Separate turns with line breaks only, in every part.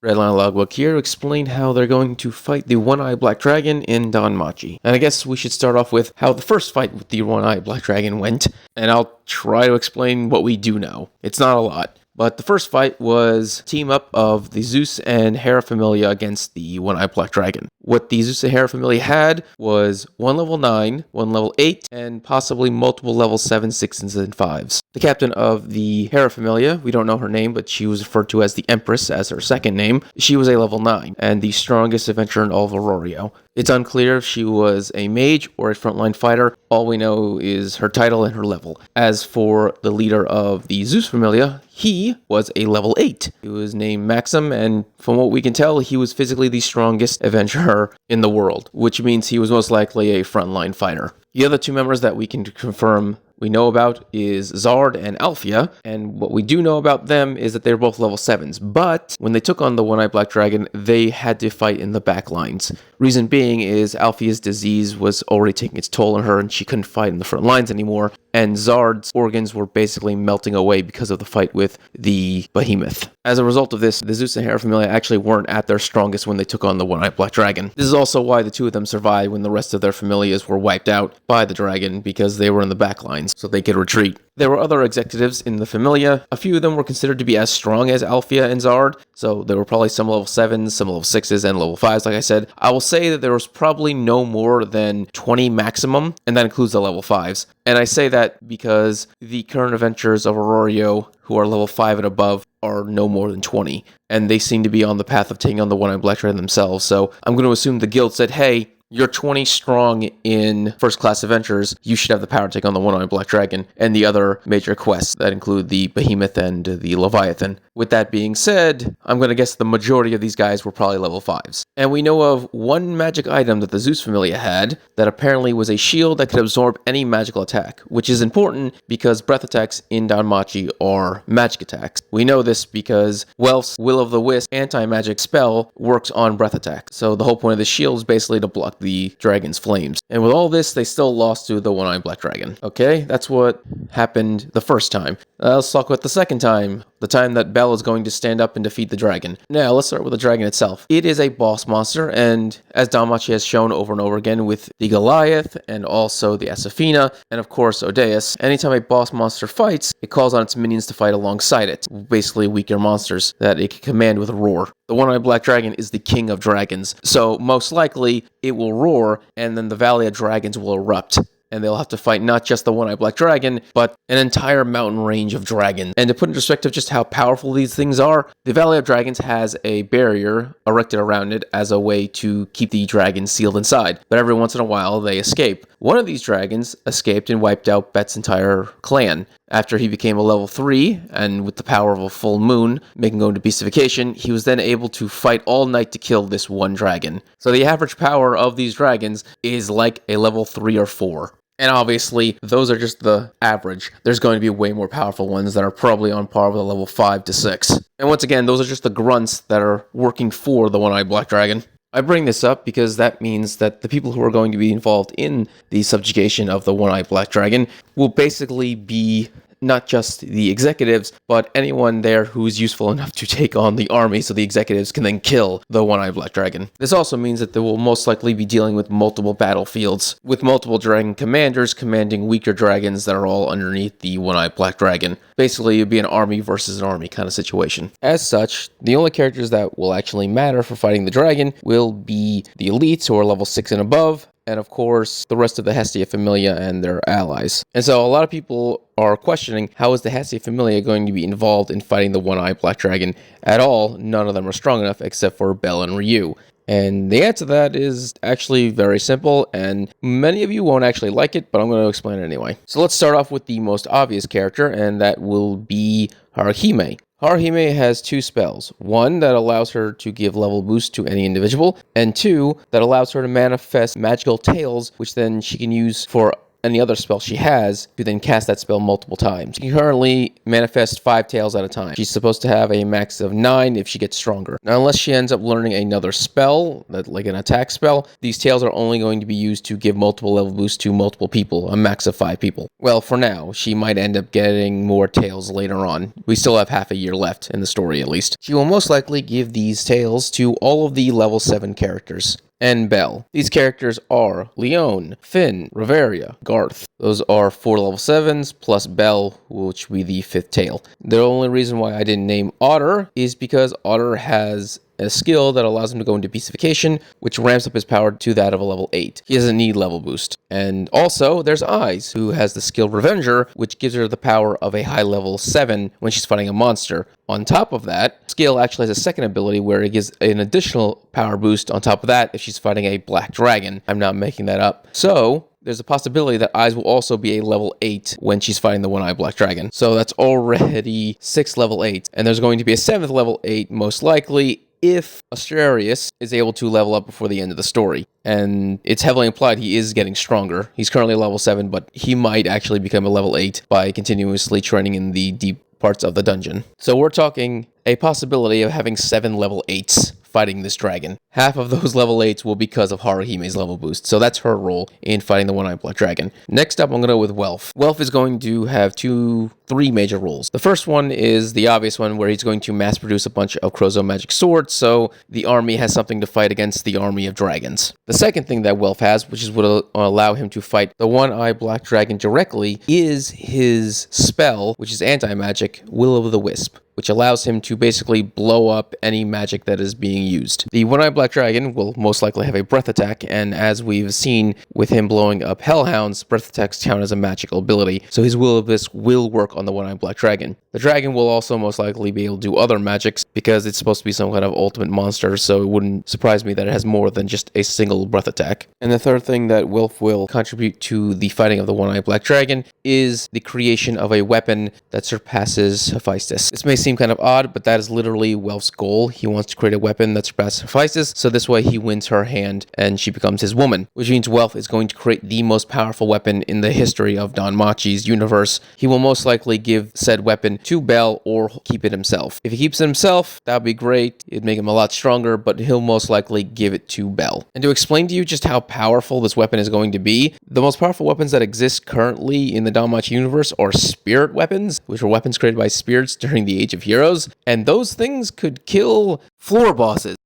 Redline Logbook here to explain how they're going to fight the One-Eyed Black Dragon in Danmachi. And I guess we should start off with how the first fight with the One-Eyed Black Dragon went, and I'll try to explain what we do know. It's not a lot. But the first fight was a team up of the Zeus and Hera Familia against the One-Eyed Black Dragon. What the Zeus and Hera Familia had was one level 9, one level 8, and possibly multiple level 7, 6s, and 5s. The captain of the Hera Familia, we don't know her name, but she was referred to as the Empress as her second name. She was a level 9, and the strongest adventurer in all of Aurorio. It's unclear if she was a mage or a frontline fighter. All we know is her title and her level. As for the leader of the Zeus Familia, he was a level 8. He was named Maxim, and from what we can tell, he was physically the strongest adventurer in the world, which means he was most likely a frontline fighter. The other two members that we can confirm we know about is Zard and Alfia, and what we do know about them is that they're both level 7s, but when they took on the One-Eyed Black Dragon, they had to fight in the back lines. Reason being is Alfia's disease was already taking its toll on her, and she couldn't fight in the front lines anymore, and Zard's organs were basically melting away because of the fight with the Behemoth. As a result of this, the Zeus and Hera Familia actually weren't at their strongest when they took on the One-Eyed Black Dragon. This is also why the two of them survived when the rest of their familias were wiped out by the dragon, because they were in the back lines, so they could retreat. There were other executives in the Familia. A few of them were considered to be as strong as Alfia and Zard, so there were probably some level 7s, some level 6s, and level 5s, like I said. I will say that there was probably no more than 20 maximum, and that includes the level 5s. And I say that because the current adventurers of Aurorio, who are level 5 and above, are no more than 20, and they seem to be on the path of taking on the One-Eyed Black Dragon themselves, so I'm going to assume the guild said, hey, you're 20 strong in first-class adventures, you should have the power to take on the One-Eyed Black Dragon and the other major quests that include the Behemoth and the Leviathan. With that being said, I'm going to guess the majority of these guys were probably level 5s. And we know of one magic item that the Zeus Familia had that apparently was a shield that could absorb any magical attack, which is important because breath attacks in Danmachi are magic attacks. We know this because Welf's Will-o'-the-Wisp anti-magic spell works on breath attacks. So the whole point of the shield is basically to block the dragon's flames. And with all this, they still lost to the One-Eyed Black Dragon. Okay, that's what happened the first time. Let's talk about the second time. The time that Bell is going to stand up and defeat the dragon. Now, let's start with the dragon itself. It is a boss monster, and as Danmachi has shown over and over again with the Goliath, and also the Asafina, and of course Odeus, anytime a boss monster fights, it calls on its minions to fight alongside it. Basically weaker monsters that it can command with a roar. The One-Eyed Black Dragon is the king of dragons, so most likely it will roar, and then the Valley of Dragons will erupt. And they'll have to fight not just the One-Eyed Black Dragon, but an entire mountain range of dragons. And to put in perspective just how powerful these things are, the Valley of Dragons has a barrier erected around it as a way to keep the dragons sealed inside. But every once in a while, they escape. One of these dragons escaped and wiped out Bet's entire clan. After he became a level 3, and with the power of a full moon, making go into beastification, he was then able to fight all night to kill this one dragon. So the average power of these dragons is like a level 3 or 4. And obviously, those are just the average. There's going to be way more powerful ones that are probably on par with a level 5 to 6. And once again, those are just the grunts that are working for the One-Eyed Black Dragon. I bring this up because that means that the people who are going to be involved in the subjugation of the One-Eyed Black Dragon will basically be not just the executives, but anyone there who's useful enough to take on the army so the executives can then kill the One-Eyed Black Dragon. This also means that they will most likely be dealing with multiple battlefields, with multiple dragon commanders commanding weaker dragons that are all underneath the One-Eyed Black Dragon. Basically, it'd be an army versus an army kind of situation. As such, the only characters that will actually matter for fighting the dragon will be the elites who are level 6 and above, and of course, the rest of the Hestia Familia and their allies. And so a lot of people are questioning, how is the Hestia Familia going to be involved in fighting the One-Eyed Black Dragon at all? None of them are strong enough except for Bell and Ryu. And the answer to that is actually very simple, and many of you won't actually like it, but I'm going to explain it anyway. So let's start off with the most obvious character, and that will be Haruhime. Haruhime has 2 spells. 1 that allows her to give level boost to any individual, and 2 that allows her to manifest magical tails, which then she can use for any other spell she has to then cast that spell multiple times. She can currently manifest 5 tails at a time. She's supposed to have a max of 9 if she gets stronger. Now, unless she ends up learning another spell, like an attack spell, these tails are only going to be used to give multiple level boosts to multiple people, a max of 5 people. Well, for now, she might end up getting more tails later on. We still have half a year left in the story, at least. She will most likely give these tails to all of the level 7 characters. And Belle. These characters are Leon, Finn, Reveria, Garth. Those are 4 level 7s, plus Belle, which will be the 5th tail. The only reason why I didn't name Otter is because Otter has a skill that allows him to go into beastification, which ramps up his power to that of a level 8. He doesn't need level boost. And also, there's Eyes, who has the skill Revenger, which gives her the power of a high level 7 when she's fighting a monster. On top of that, skill actually has a second ability where it gives an additional power boost on top of that if she's fighting a black dragon. I'm not making that up. So, there's a possibility that Eyes will also be a level 8 when she's fighting the one-eyed black dragon. So that's already 6 level 8. And there's going to be a 7th level 8, most likely, if Astrarius is able to level up before the end of the story. And it's heavily implied he is getting stronger. He's currently level 7, but he might actually become a level 8 by continuously training in the deep parts of the dungeon. So we're talking a possibility of having 7 level 8s fighting this dragon. Half of those level 8s will be because of Haruhime's level boost, so that's her role in fighting the one-eyed black dragon. Next up, I'm going to go with Welf. Welf is going to have 3 major roles. The first one is the obvious one, where he's going to mass produce a bunch of Crozo magic swords, so the army has something to fight against the army of dragons. The second thing that Welf has, which is what will allow him to fight the one-eyed black dragon directly, is his spell, which is anti-magic, Will-o'-the-Wisp, which allows him to basically blow up any magic that is being used. The one-eyed black dragon will most likely have a breath attack, and as we've seen with him blowing up hellhounds, breath attacks count as a magical ability, so his will-o'-the-wisp will work on the one-eyed black dragon. The dragon will also most likely be able to do other magics because it's supposed to be some kind of ultimate monster, so it wouldn't surprise me that it has more than just a single breath attack. And the third thing that Welf will contribute to the fighting of the one-eyed black dragon is the creation of a weapon that surpasses Hephaestus. This may seem kind of odd, but that is literally Welf's goal. He wants to create a weapon that surpasses Hephaestus, so this way he wins her hand and she becomes his woman, which means Welf is going to create the most powerful weapon in the history of Danmachi's universe. He will most likely give said weapon to Belle or keep it himself. If he keeps it himself, that would be great. It'd make him a lot stronger, but he'll most likely give it to Belle. And to explain to you just how powerful this weapon is going to be, the most powerful weapons that exist currently in the Danmachi universe are spirit weapons, which are weapons created by spirits during the Age of Heroes, and those things could kill floor bosses.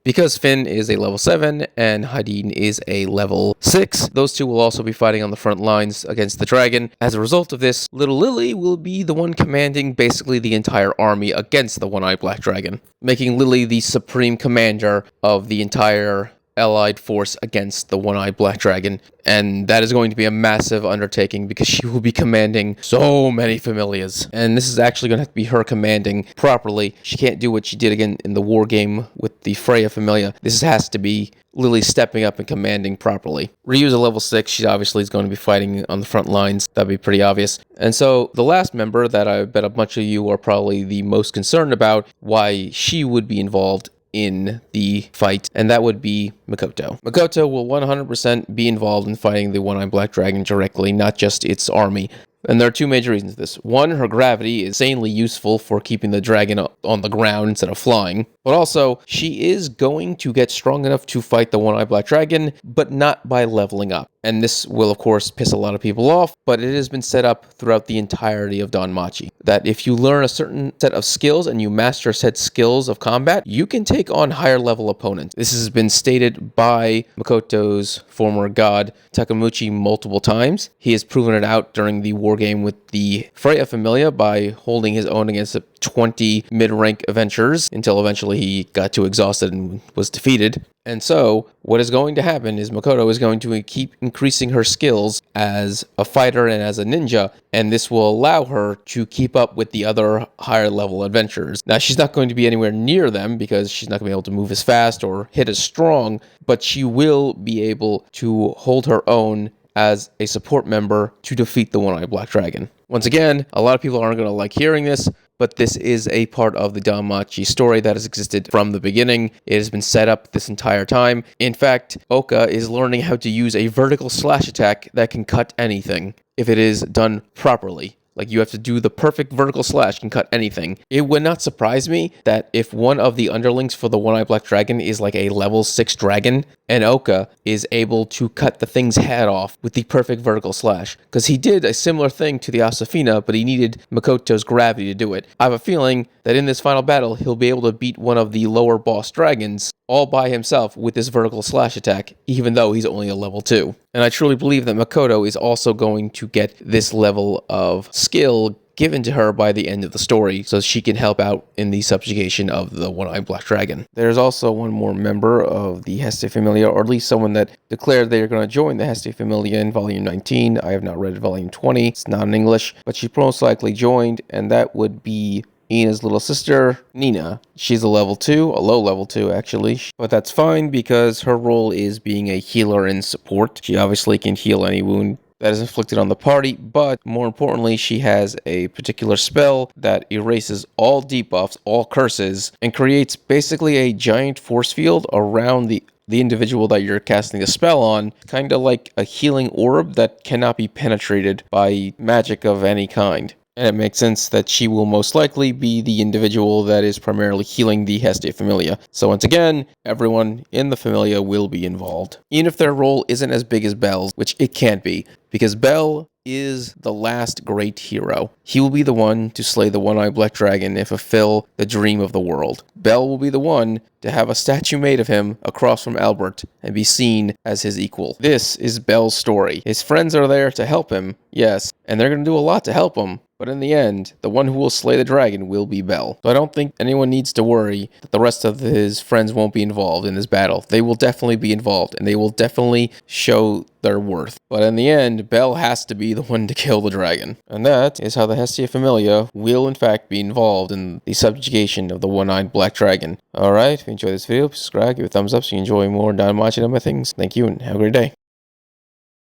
Because Finn is a level 7 and Hadin is a level 6, those two will also be fighting on the front lines against the dragon. As a result of this, Little Lily will be the one commanding basically the entire army against the one-eyed black dragon, making Lily the supreme commander of the entire allied force against the one-eyed black dragon, and that is going to be a massive undertaking because she will be commanding so many familias, and this is actually going to have to be her commanding properly. She can't do what she did again in the war game with the Freya familia. This has to be Lily stepping up and commanding properly. Ryu's a level 6. She obviously is going to be fighting on the front lines. That'd be pretty obvious. And so the last member that I bet a bunch of you are probably the most concerned about why she would be involved in the fight, and that would be Makoto. Makoto will 100% be involved in fighting the one-eyed black dragon directly, not just its army. And there are 2 major reasons for this. One, her gravity is insanely useful for keeping the dragon on the ground instead of flying. But also, she is going to get strong enough to fight the one-eyed black dragon, but not by leveling up. And this will, of course, piss a lot of people off, but it has been set up throughout the entirety of Danmachi, that if you learn a certain set of skills and you master said skills of combat, you can take on higher level opponents. This has been stated by Makoto's former god, Takamuchi, multiple times. He has proven it out during the war game with the Freya Familia by holding his own against 20 mid-rank adventurers until eventually he got too exhausted and was defeated. And so, what is going to happen is Makoto is going to keep increasing her skills as a fighter and as a ninja, and this will allow her to keep up with the other higher level adventurers. Now, she's not going to be anywhere near them because she's not going to be able to move as fast or hit as strong, but she will be able to hold her own as a support member to defeat the one-eyed black dragon. Once again, a lot of people aren't going to like hearing this, but this is a part of the Danmachi story that has existed from the beginning. It has been set up this entire time. In fact, Oka is learning how to use a vertical slash attack that can cut anything if it is done properly. Like, you have to do the perfect vertical slash, can cut anything. It would not surprise me that if one of the underlings for the One-Eyed Black Dragon is like a level 6 dragon, and Oka is able to cut the thing's head off with the perfect vertical slash. Because he did a similar thing to the Asafina, but he needed Makoto's gravity to do it. I have a feeling that in this final battle, he'll be able to beat one of the lower boss dragons all by himself with this vertical slash attack, even though he's only a level 2. And I truly believe that Makoto is also going to get this level of skill given to her by the end of the story, so she can help out in the subjugation of the One-Eyed Black Dragon. There's also one more member of the Hestia Familia, or at least someone that declared they are going to join the Hestia Familia in Volume 19. I have not read Volume 20. It's not in English, but she most likely joined, and that would be Ina's little sister, Nina. She's a level 2, a low level 2 actually, but that's fine because her role is being a healer and support. She obviously can heal any wound that is inflicted on the party, but more importantly, she has a particular spell that erases all debuffs, all curses, and creates basically a giant force field around the individual that you're casting the spell on, kind of like a healing orb that cannot be penetrated by magic of any kind. And it makes sense that she will most likely be the individual that is primarily healing the Hestia Familia. So once again, everyone in the Familia will be involved. Even if their role isn't as big as Bel's, which it can't be, because Bel is the last great hero. He will be the one to slay the One-Eyed Black Dragon and fulfill the dream of the world. Bel will be the one to have a statue made of him across from Albert and be seen as his equal. This is Bel's story. His friends are there to help him, yes, and they're going to do a lot to help him. But in the end, the one who will slay the dragon will be Bel. So I don't think anyone needs to worry that the rest of his friends won't be involved in this battle. They will definitely be involved, and they will definitely show their worth. But in the end, Bel has to be the one to kill the dragon. And that is how the Hestia Familia will in fact be involved in the subjugation of the One-Eyed Black Dragon. Alright, if you enjoyed this video, subscribe, give it a thumbs up so you enjoy more Danmachi and other things. Thank you and have a great day.